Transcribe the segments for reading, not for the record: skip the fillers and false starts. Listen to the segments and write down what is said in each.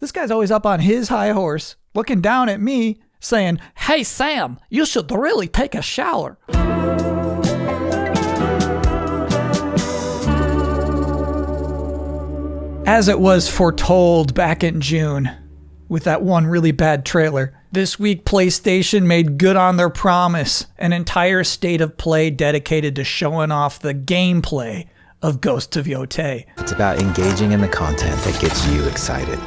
This guy's always up on his high horse, looking down at me, saying, "Hey Sam, you should really take a shower." As it was foretold back in June, with that one really bad trailer, this week PlayStation made good on their promise, an entire state of play dedicated to showing off the gameplay of Ghosts of Yōtei. It's about engaging in the content that gets you excited.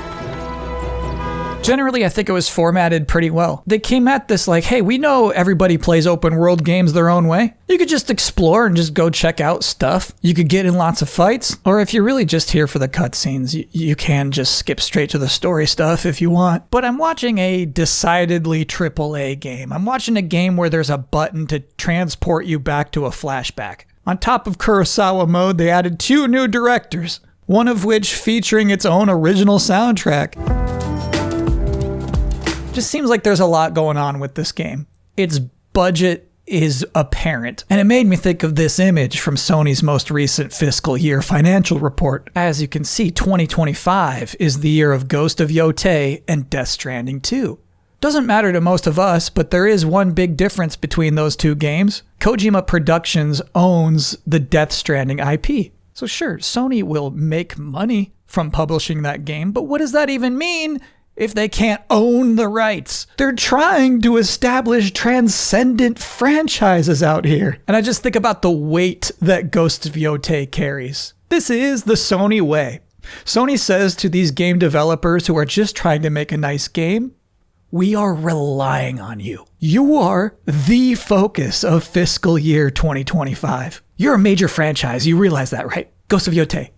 Generally, I think it was formatted pretty well. They came at this like, hey, we know everybody plays open world games their own way. You could just explore and just go check out stuff. You could get in lots of fights. Or if you're really just here for the cutscenes, you can just skip straight to the story stuff if you want. But I'm watching a decidedly AAA game. I'm watching a game where there's a button to transport you back to a flashback. On top of Kurosawa mode, they added 2 new directors, one of which featuring its own original soundtrack. Just seems like there's a lot going on with this game. Its budget is apparent, and it made me think of this image from Sony's most recent fiscal year financial report. As you can see, 2025 is the year of Ghost of Yōtei and Death Stranding 2. Doesn't matter to most of us, but there is one big difference between those two games. Kojima Productions owns the Death Stranding IP. So sure, Sony will make money from publishing that game, but what does that even mean if they can't own the rights? They're trying to establish transcendent franchises out here. And I just think about the weight that Ghost of Yōtei carries. This is the Sony way. Sony says to these game developers who are just trying to make a nice game, we are relying on you. You are the focus of fiscal year 2025. You're a major franchise. You realize that, right? Ghost of Yōtei.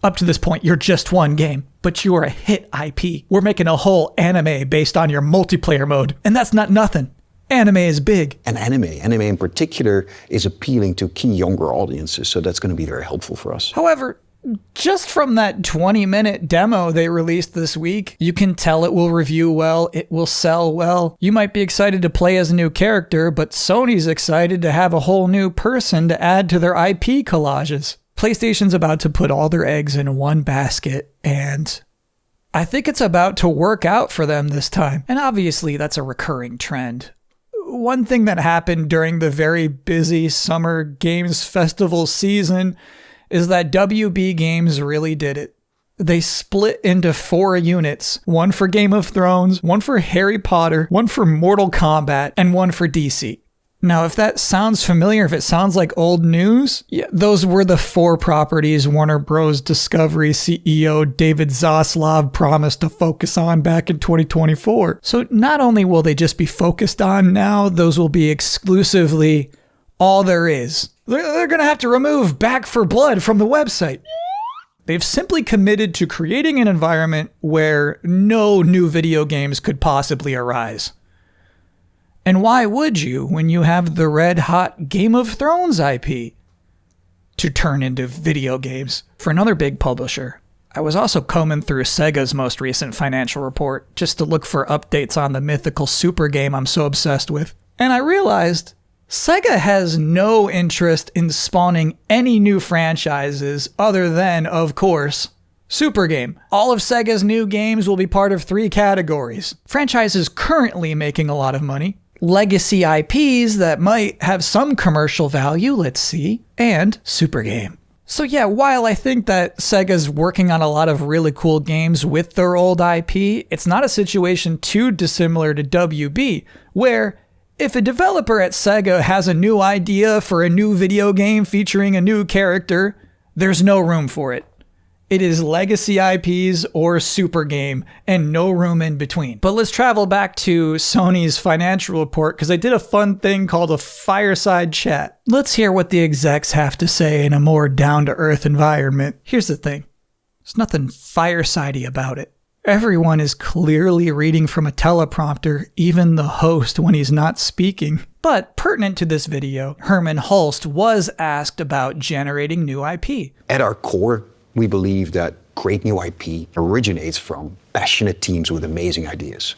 Up to this point, you're just one game, but you're a hit IP. We're making a whole anime based on your multiplayer mode, and that's not nothing. Anime is big. And anime in particular, is appealing to key younger audiences, so that's going to be very helpful for us. However, just from that 20-minute demo they released this week, you can tell it will review well, it will sell well. You might be excited to play as a new character, but Sony's excited to have a whole new person to add to their IP collages. PlayStation's about to put all their eggs in one basket, and I think it's about to work out for them this time. And obviously, that's a recurring trend. One thing that happened during the very busy Summer Games Festival season is that WB Games really did it. They split into 4 units, one for Game of Thrones, one for Harry Potter, one for Mortal Kombat, and one for DC. Now, if that sounds familiar, if it sounds like old news, yeah, those were the 4 properties Warner Bros. Discovery CEO David Zaslav promised to focus on back in 2024. So not only will they just be focused on now, those will be exclusively all there is. They're going to have to remove Back 4 Blood from the website. They've simply committed to creating an environment where no new video games could possibly arise. And why would you when you have the red-hot Game of Thrones IP to turn into video games? For another big publisher, I was also combing through Sega's most recent financial report just to look for updates on the mythical super game I'm so obsessed with. And I realized Sega has no interest in spawning any new franchises other than, of course, Super Game. All of Sega's new games will be part of 3 categories. Franchises currently making a lot of money, legacy IPs that might have some commercial value, let's see, and Super Game. So yeah, while I think that Sega's working on a lot of really cool games with their old IP, it's not a situation too dissimilar to WB, where if a developer at Sega has a new idea for a new video game featuring a new character, there's no room for it. It is legacy IPs or Super Game and no room in between. But let's travel back to Sony's financial report because they did a fun thing called a fireside chat. Let's hear what the execs have to say in a more down-to-earth environment. Here's the thing. There's nothing firesidey about it. Everyone is clearly reading from a teleprompter, even the host when he's not speaking. But pertinent to this video, Herman Hulst was asked about generating new IP. At our core, we believe that great new IP originates from passionate teams with amazing ideas.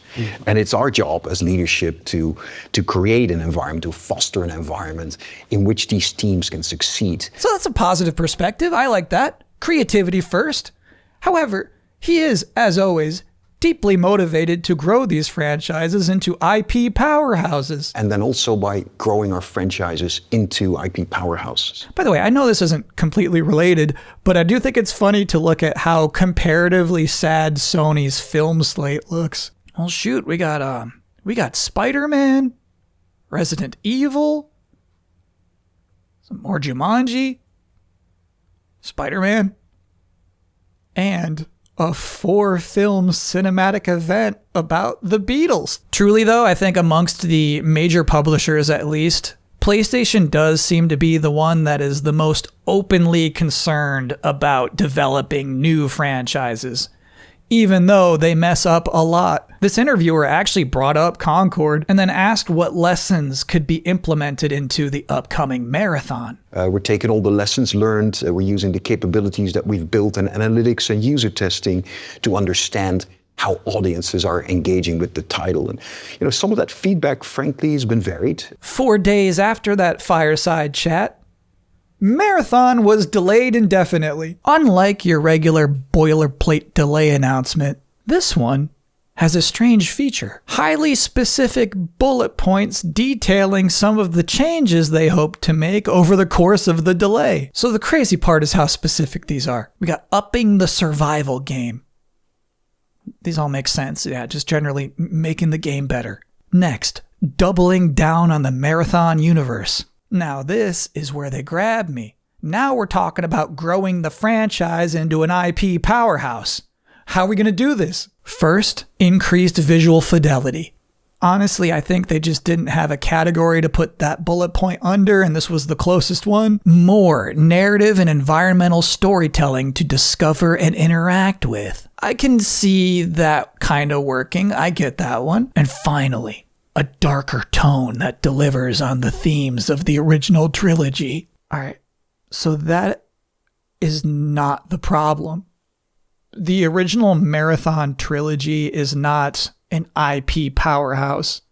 And it's our job as leadership to create an environment, to foster an environment in which these teams can succeed. So that's a positive perspective. I like that. Creativity first. However, he is, as always, deeply motivated to grow these franchises into IP powerhouses. And then also by growing our franchises into IP powerhouses. By the way, I know this isn't completely related, but I do think it's funny to look at how comparatively sad Sony's film slate looks. Well, shoot, we got Spider-Man, Resident Evil, some more Jumanji, Spider-Man, and a 4-film cinematic event about the Beatles. Truly though, I think amongst the major publishers at least, PlayStation does seem to be the one that is the most openly concerned about developing new franchises, even though they mess up a lot. This interviewer actually brought up Concord and then asked what lessons could be implemented into the upcoming marathon. We're taking all the lessons learned, we're using the capabilities that we've built in analytics and user testing to understand how audiences are engaging with the title. And some of that feedback, frankly, has been varied. 4 days after that fireside chat, Marathon was delayed indefinitely. Unlike your regular boilerplate delay announcement, this one has a strange feature. Highly specific bullet points detailing some of the changes they hope to make over the course of the delay. So the crazy part is how specific these are. We got upping the survival game. These all make sense. Yeah, just generally making the game better. Next, doubling down on the Marathon universe. Now this is where they grab me. Now we're talking about growing the franchise into an IP powerhouse. How are we going to do this? First, increased visual fidelity. Honestly, I think they just didn't have a category to put that bullet point under, and this was the closest one. More narrative and environmental storytelling to discover and interact with. I can see that kind of working. I get that one. And finally, a darker tone that delivers on the themes of the original trilogy. All right, so that is not the problem. The original Marathon trilogy is not an IP powerhouse.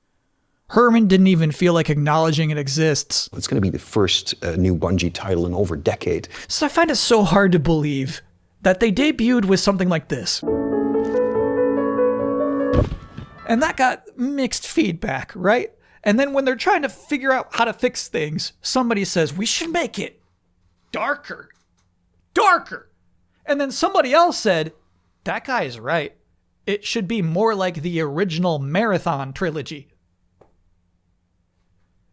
Herman didn't even feel like acknowledging it exists. It's going to be the first new Bungie title in over a decade. So I find it so hard to believe that they debuted with something like this. And that got mixed feedback, right? And then when they're trying to figure out how to fix things, somebody says, we should make it darker. And then somebody else said, that guy is right. It should be more like the original Marathon trilogy.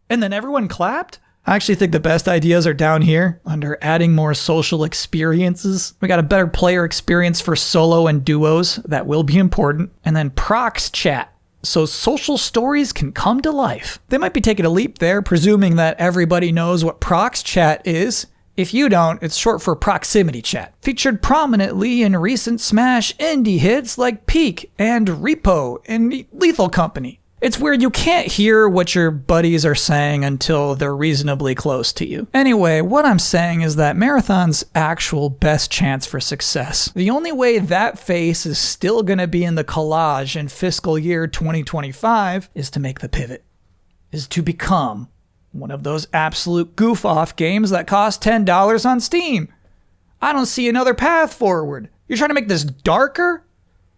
And then everyone clapped? I actually think the best ideas are down here under adding more social experiences. We got a better player experience for solo and duos. That will be important. And then prox chat, so social stories can come to life. They might be taking a leap there, presuming that everybody knows what prox chat is. If you don't, it's short for proximity chat. Featured prominently in recent Smash indie hits like Peak and Repo and Lethal Company. It's where you can't hear what your buddies are saying until they're reasonably close to you. Anyway, what I'm saying is that Marathon's actual best chance for success. The only way that face is still going to be in the collage in fiscal year 2025 is to make the pivot. Is to become one of those absolute goof-off games that cost $10 on Steam. I don't see another path forward. You're trying to make this darker?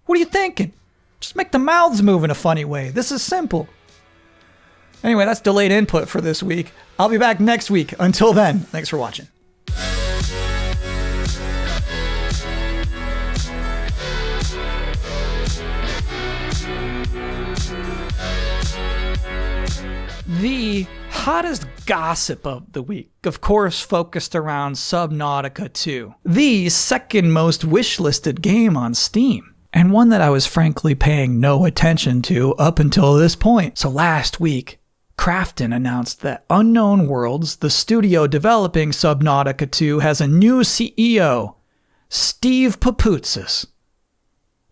What are you thinking? Just make the mouths move in a funny way. This is simple. Anyway, that's delayed input for this week. I'll be back next week. Until then, thanks for watching. The hottest gossip of the week, of course, focused around Subnautica 2, the second most wishlisted game on Steam, and one that I was frankly paying no attention to up until this point. So last week, Krafton announced that Unknown Worlds, the studio developing Subnautica 2, has a new CEO, Steve Papoutsis.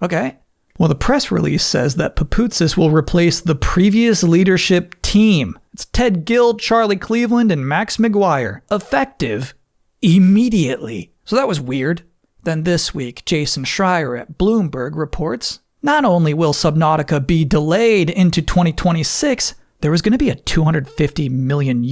Okay. Well, the press release says that Papoutsis will replace the previous leadership team. It's Ted Gill, Charlie Cleveland, and Max McGuire. Effective immediately. So that was weird. Then this week, Jason Schreier at Bloomberg reports, not only will Subnautica be delayed into 2026, there was going to be a $250 million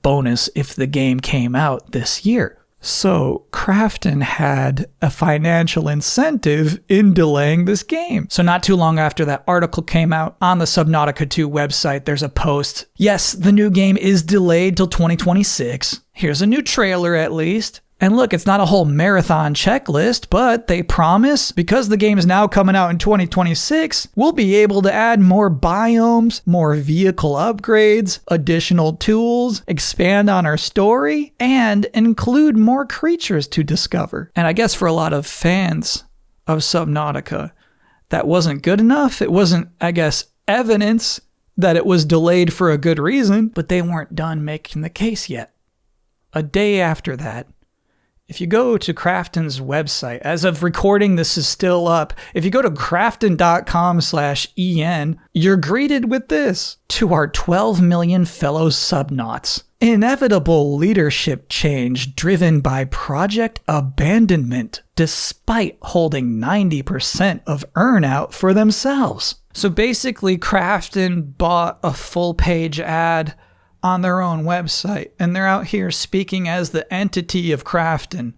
bonus if the game came out this year. So Krafton had a financial incentive in delaying this game. So not too long after that article came out on the Subnautica 2 website, there's a post. Yes, the new game is delayed till 2026. Here's a new trailer at least. And look, it's not a whole marathon checklist, but they promise, because the game is now coming out in 2026, we'll be able to add more biomes, more vehicle upgrades, additional tools, expand on our story, and include more creatures to discover. And I guess for a lot of fans of Subnautica, that wasn't good enough. It wasn't, I guess, evidence that it was delayed for a good reason, but they weren't done making the case yet. A day after that, if you go to Krafton's website, as of recording, this is still up. If you go to krafton.com/en, you're greeted with this. To our 12 million fellow subnauts, inevitable leadership change driven by project abandonment, despite holding 90% of earnout for themselves. So basically, Krafton bought a full-page ad on their own website, and they're out here speaking as the entity of Krafton,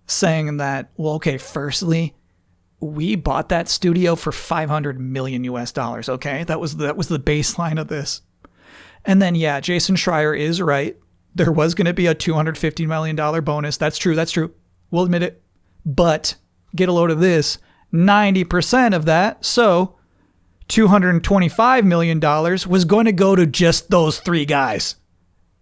saying that, well, okay, firstly, we bought that studio for $500 million US, okay? That was the baseline of this. And then, yeah, Jason Schreier is right. There was going to be a $250 million bonus. That's true. We'll admit it. But get a load of this. 90% of that, so $225 million was going to go to just those three guys.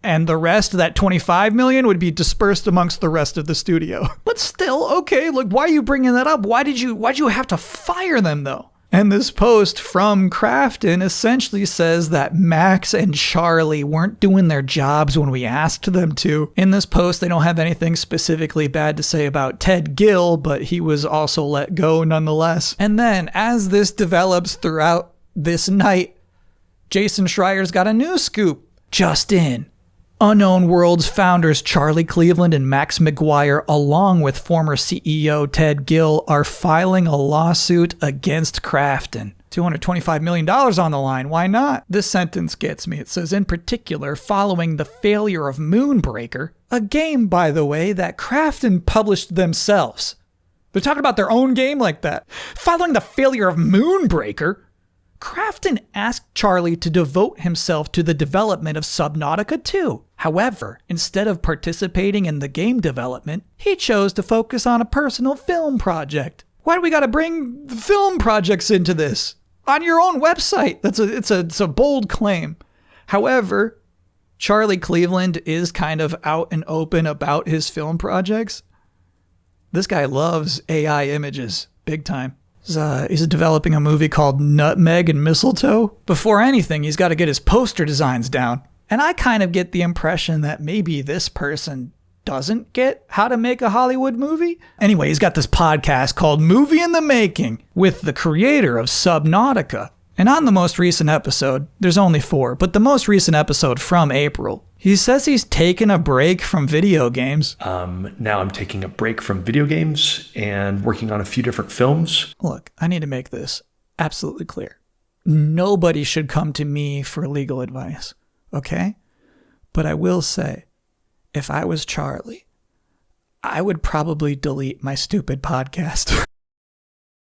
And the rest of that $25 million would be dispersed amongst the rest of the studio. But still, okay, like, why are you bringing that up? Why'd you have to fire them, though? And this post from Krafton essentially says that Max and Charlie weren't doing their jobs when we asked them to. In this post, they don't have anything specifically bad to say about Ted Gill, but he was also let go nonetheless. And then, as this develops throughout this night, Jason Schreier's got a new scoop. Just in. Unknown Worlds founders Charlie Cleveland and Max McGuire, along with former CEO Ted Gill, are filing a lawsuit against Krafton. $225 million on the line. Why not? This sentence gets me. It says, in particular, following the failure of Moonbreaker, a game, by the way, that Krafton published themselves. They're talking about their own game like that. Following the failure of Moonbreaker, Krafton asked Charlie to devote himself to the development of Subnautica 2. However, instead of participating in the game development, he chose to focus on a personal film project. Why do we gotta bring film projects into this? On your own website. It's a bold claim. However, Charlie Cleveland is kind of out and open about his film projects. This guy loves AI images, big time. He's developing a movie called Nutmeg and Mistletoe. Before anything, he's got to get his poster designs down. And I kind of get the impression that maybe this person doesn't get how to make a Hollywood movie. Anyway, he's got this podcast called Movie in the Making with the creator of Subnautica. And on the most recent episode, there's only 4, but the most recent episode from April, he says he's taken a break from video games. Now I'm taking a break from video games and working on a few different films. Look, I need to make this absolutely clear. Nobody should come to me for legal advice, okay? But I will say, if I was Charlie, I would probably delete my stupid podcast.